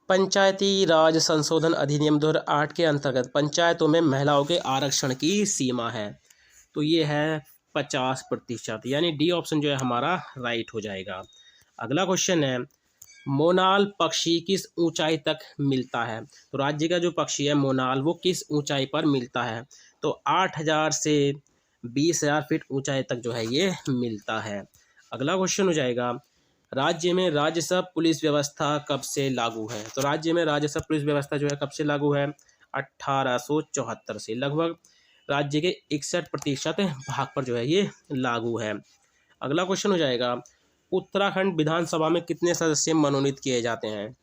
पंचायती राज संशोधन अधिनियम 2008 के अंतर्गत पंचायतों में महिलाओं के आरक्षण की सीमा है, तो ये है 50%, यानी डी ऑप्शन जो है हमारा राइट हो जाएगा। अगला क्वेश्चन है, मोनाल पक्षी किस ऊंचाई तक मिलता है? तो राज्य का जो पक्षी है मोनाल वो किस ऊंचाई पर मिलता है? तो 8,000 से 20,000 फीट ऊंचाई तक जो है ये मिलता है। अगला क्वेश्चन हो जाएगा, राज्य में राजस्व पुलिस व्यवस्था कब से लागू है? तो राज्य में राजस्व पुलिस व्यवस्था जो है कब से लागू है? 1874 से। लगभग राज्य के 61% भाग पर जो है ये लागू है। अगला क्वेश्चन हो जाएगा, उत्तराखंड विधानसभा में कितने सदस्य मनोनीत किए जाते हैं?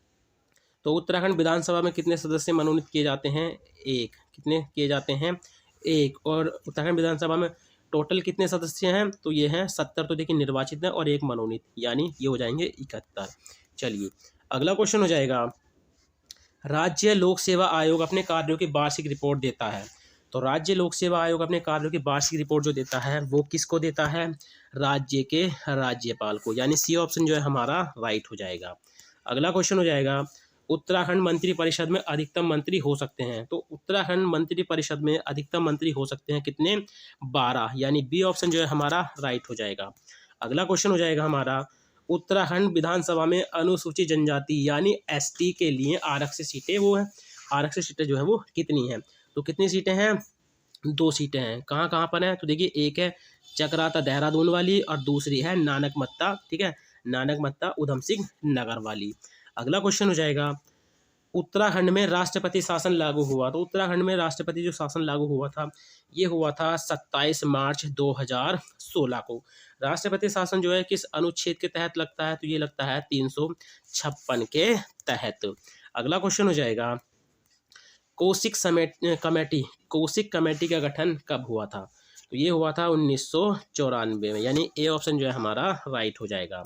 तो उत्तराखंड विधानसभा में कितने सदस्य मनोनीत किए जाते हैं? एक। कितने किए जाते हैं? एक। और उत्तराखंड विधानसभा में टोटल कितने सदस्य हैं? तो ये हैं 70, तो देखिए निर्वाचित है और एक मनोनीत, यानी ये हो जाएंगे 71। चलिए अगला क्वेश्चन हो जाएगा, राज्य लोक सेवा आयोग अपने कार्यों की वार्षिक रिपोर्ट देता है। तो राज्य लोक सेवा आयोग अपने कार्यों की वार्षिक रिपोर्ट जो देता है वो किसको देता है? राज्य के राज्यपाल को, यानी सी ऑप्शन जो है हमारा राइट हो जाएगा। अगला क्वेश्चन हो जाएगा, उत्तराखंड मंत्री परिषद में अधिकतम मंत्री हो सकते हैं। तो उत्तराखंड मंत्री परिषद में अधिकतम मंत्री हो सकते हैं कितने? 12, यानी बी ऑप्शन जो है हमारा राइट हो जाएगा। अगला क्वेश्चन हो जाएगा हमारा, उत्तराखंड विधानसभा में अनुसूचित जनजाति यानी एसटी के लिए आरक्षित सीटें वो है, आरक्षित सीटें जो है वो कितनी हैं? तो कितनी सीटें हैं? 2 सीटें हैं। कहाँ कहाँ पर हैं? तो देखिए एक है चक्राता देहरादून वाली और दूसरी है नानक मत्ता, ठीक है, नानक मत्ता उधम सिंह नगर वाली। अगला क्वेश्चन हो जाएगा, उत्तराखंड में राष्ट्रपति शासन लागू हुआ। तो उत्तराखंड में राष्ट्रपति जो शासन लागू हुआ था ये हुआ था 27 मार्च 2016 को। राष्ट्रपति शासन जो है किस अनुच्छेद के तहत लगता है? तो ये लगता है 356 के तहत। अगला क्वेश्चन हो जाएगा, कोसिक कमेटी का गठन कब हुआ था? तो ये हुआ था 1994 में, यानी ए ऑप्शन जो है हमारा राइट हो जाएगा।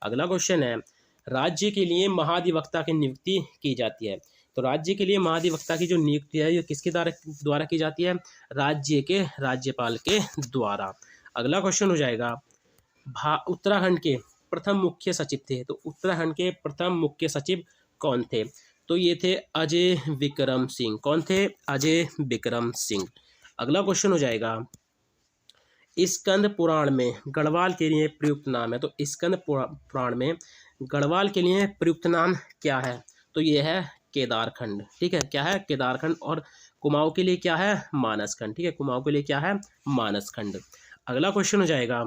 अगला क्वेश्चन है, राज्य के लिए महाधिवक्ता की नियुक्ति की जाती है। तो राज्य के लिए महाधिवक्ता की जो नियुक्ति है ये किसके द्वारा की जाती है? राज्य के राज्यपाल के द्वारा। अगला क्वेश्चन हो जाएगा, उत्तराखंड के प्रथम मुख्य सचिव थे। तो उत्तराखंड के प्रथम मुख्य सचिव कौन थे? तो ये थे अजय विक्रम सिंह। कौन थे? अजय विक्रम सिंह। अगला क्वेश्चन हो जाएगा, स्कंद पुराण में गढ़वाल के लिए प्रयुक्त नाम है। तो स्कंद पुराण में गढ़वाल के लिए प्रयुक्त नाम क्या है? तो ये है केदारखंड, ठीक है, क्या है? केदारखंड। और कुमाऊं के लिए क्या है? मानसखंड, ठीक है, कुमाऊं के लिए क्या है? मानसखंड। अगला क्वेश्चन हो जाएगा,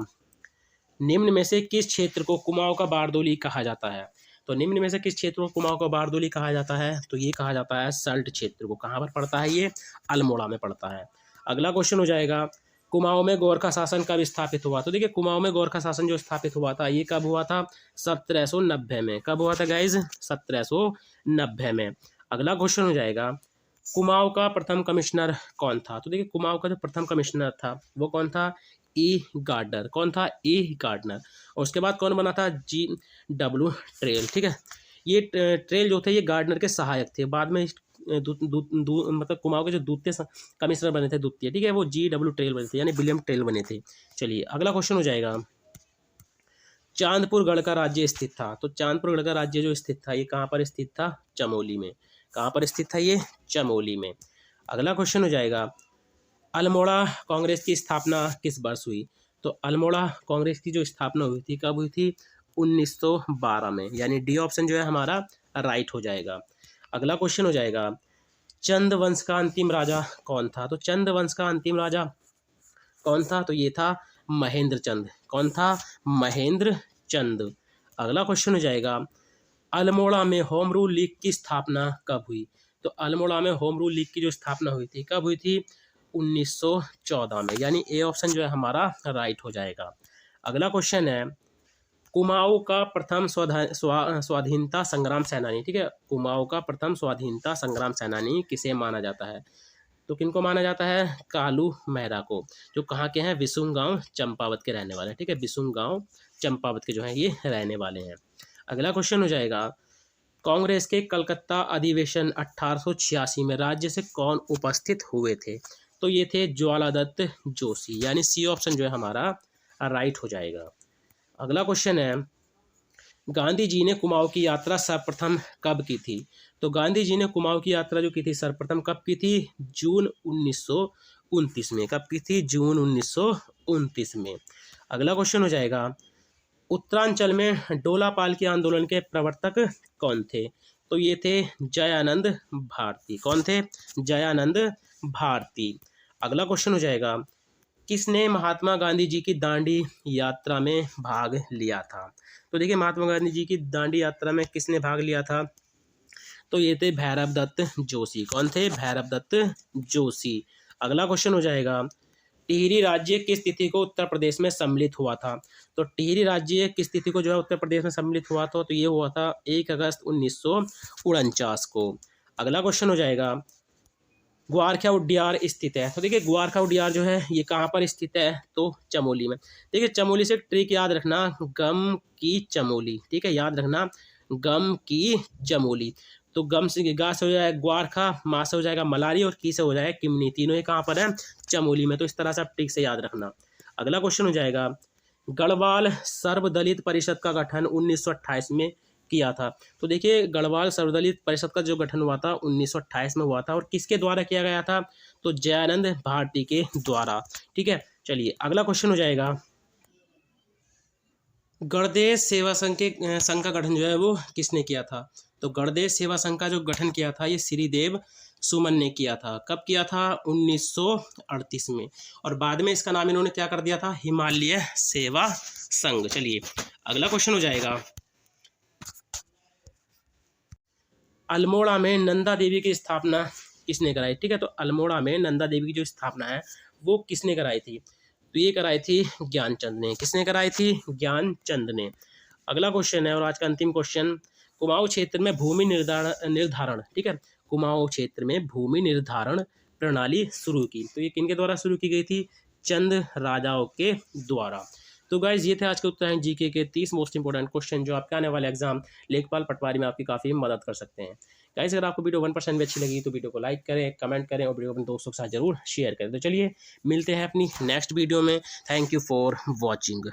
निम्न में से किस क्षेत्र को कुमाऊं का बारदोली कहा जाता है? तो निम्न में से किस क्षेत्र को कुमाऊं का बारदोली कहा जाता है? तो ये कहा जाता है सल्ट क्षेत्र को। कहाँ पर पड़ता है ये? अल्मोड़ा में पड़ता है। अगला क्वेश्चन हो जाएगा, कुमाऊं में गोरखा शासन कब स्थापित हुआ? तो देखिए कुमाऊं में गोरखा शासन जो स्थापित हुआ था ये कब हुआ था? 1790 में। कब हुआ था गाइज? 1790 में। अगला क्वेश्चन हो जाएगा, कुमाऊं का प्रथम कमिश्नर कौन था? तो देखिए कुमाऊं का जो प्रथम कमिश्नर था वो कौन था? ई गार्डनर। कौन था? ई गार्डनर। और उसके बाद कौन बना था? GW ट्रेल, ठीक है। ये ट्रेल जो थे ये गार्डनर के सहायक थे। बाद में मतलब कुमाऊं के जो दूसरे कमिश्नर बने थे, द्वितीय, ठीक है, वो GW ट्रेल बने थे, यानी विलियम ट्रेल बने थे। चलिए अगला क्वेश्चन हो जाएगा, चांदपुर गढ़ का राज्य स्थित था। तो चांदपुर गढ़ का राज्य जो स्थित था ये कहाँ पर स्थित था? चमोली में। कहाँ पर स्थित था ये? चमोली में। अगला क्वेश्चन हो जाएगा, अल्मोड़ा कांग्रेस की स्थापना किस वर्ष हुई? तो अल्मोड़ा कांग्रेस की जो स्थापना हुई थी कब हुई थी? 1912 में, यानी डी ऑप्शन जो है हमारा राइट हो जाएगा। अगला क्वेश्चन हो जाएगा, चंद वंश का अंतिम राजा कौन था? तो चंद वंश का अंतिम राजा कौन था? तो ये था महेंद्र चंद। कौन था? महेंद्र चंद। अगला क्वेश्चन हो जाएगा, अल्मोड़ा में होम रूल लीग की स्थापना कब हुई? तो अल्मोड़ा में होम रूल लीग की जो स्थापना हुई थी कब हुई थी? 1914 में, यानी ए ऑप्शन जो है हमारा राइट हो जाएगा। अगला क्वेश्चन है, कुमाऊं का प्रथम स्वाधीनता संग्राम सेनानी, ठीक है, कुमाऊं का प्रथम स्वाधीनता संग्राम सेनानी किसे माना जाता है? तो किनको माना जाता है? कालू मेहरा को, जो कहाँ के हैं? विसुंग गांव चंपावत के रहने वाले हैं, ठीक है, विसुंग गांव चंपावत के जो है ये रहने वाले हैं। अगला क्वेश्चन हो जाएगा, कांग्रेस के कलकत्ता अधिवेशन 1886 में राज्य से कौन उपस्थित हुए थे? तो ये थे ज्वालादत्त जोशी, यानी सी ऑप्शन जो है हमारा राइट हो जाएगा। अगला क्वेश्चन है, गांधी जी ने कुमाऊं की यात्रा सर्वप्रथम कब की थी? तो गांधी जी ने कुमाऊं की यात्रा जो की थी सर्वप्रथम कब की थी? जून 1929 में। कब की थी? जून 1929 में। अगला क्वेश्चन हो जाएगा, उत्तरांचल में डोला पालकी आंदोलन के प्रवर्तक कौन थे? तो ये थे जयानंद भारती। कौन थे? जयानंद भारती। अगला क्वेश्चन हो जाएगा, किसने महात्मा गांधी जी की दांडी यात्रा में भाग लिया था? तो देखिए महात्मा गांधी जी की दांडी यात्रा में किसने भाग लिया था? तो ये थे भैरव दत्त जोशी। कौन थे? भैरव दत्त जोशी। अगला क्वेश्चन हो जाएगा, टिहरी राज्य किस तिथि को उत्तर प्रदेश में सम्मिलित हुआ था? तो टिहरी राज्य किस तिथि को जो है उत्तर प्रदेश में सम्मिलित हुआ था? तो ये हुआ था 1 अगस्त 1949 को। अगला क्वेश्चन हो जाएगा, ग्वारखा उड्डियार स्थित है। तो देखिए ग्वारखा उड्डियार जो है ये कहाँ पर स्थित है? तो चमोली में। देखिए चमोली से एक ट्रिक याद रखना, गम की चमोली। ठीक है, याद रखना, गम की चमोली। तो गम से गा से हो जाएगा ग्वारखा, मा से हो जाएगा मलारी और की से हो जाएगा किमनी। तीनों ये कहाँ पर है? चमोली में। तो इस तरह से आप ट्रिक से याद रखना। अगला क्वेश्चन हो जाएगा, गढ़वाल सर्वदलित परिषद का गठन 1928 में किया था। तो देखिए गढ़वाल सर्वदलित परिषद का जो गठन हुआ था 1928 में हुआ था और किसके द्वारा किया गया था? तो जयानंद भारती के द्वारा। ठीक है, चलिए अगला क्वेश्चन हो जाएगा, गणदेश सेवा संघ के संघ का गठन जो है वो किसने किया था? तो गणदेश सेवा संघ का जो गठन किया था ये श्रीदेव सुमन ने किया था। कब किया था? 1938 में। और बाद में इसका नाम इन्होंने क्या कर दिया था? हिमालय सेवा संघ। चलिए अगला क्वेश्चन हो जाएगा, अल्मोड़ा में नंदा देवी की स्थापना किसने कराई? ठीक है, तो अल्मोड़ा में नंदा देवी की जो स्थापना है वो किसने कराई थी? तो ये कराई थी ज्ञानचंद ने। किसने कराई थी? ज्ञानचंद ने। अगला क्वेश्चन है और आज का अंतिम क्वेश्चन, कुमाऊं क्षेत्र में भूमि निर्धारण ठीक है, कुमाऊं क्षेत्र में भूमि निर्धारण प्रणाली शुरू की। तो ये किनके द्वारा शुरू की गई थी? चंद राजाओं के द्वारा। तो गाइज ये थे आज के उत्तरायण जीके के 30 मोस्ट इंपॉर्टेंट क्वेश्चन जो आपके आने वाले एग्जाम लेखपाल पटवारी में आपकी काफ़ी मदद कर सकते हैं। गाइज अगर आपको वीडियो 1% भी अच्छी लगी तो वीडियो को लाइक करें, कमेंट करें और वीडियो अपने दोस्तों के साथ जरूर शेयर करें। तो चलिए मिलते हैं अपनी नेक्स्ट वीडियो में। Thank you for watching.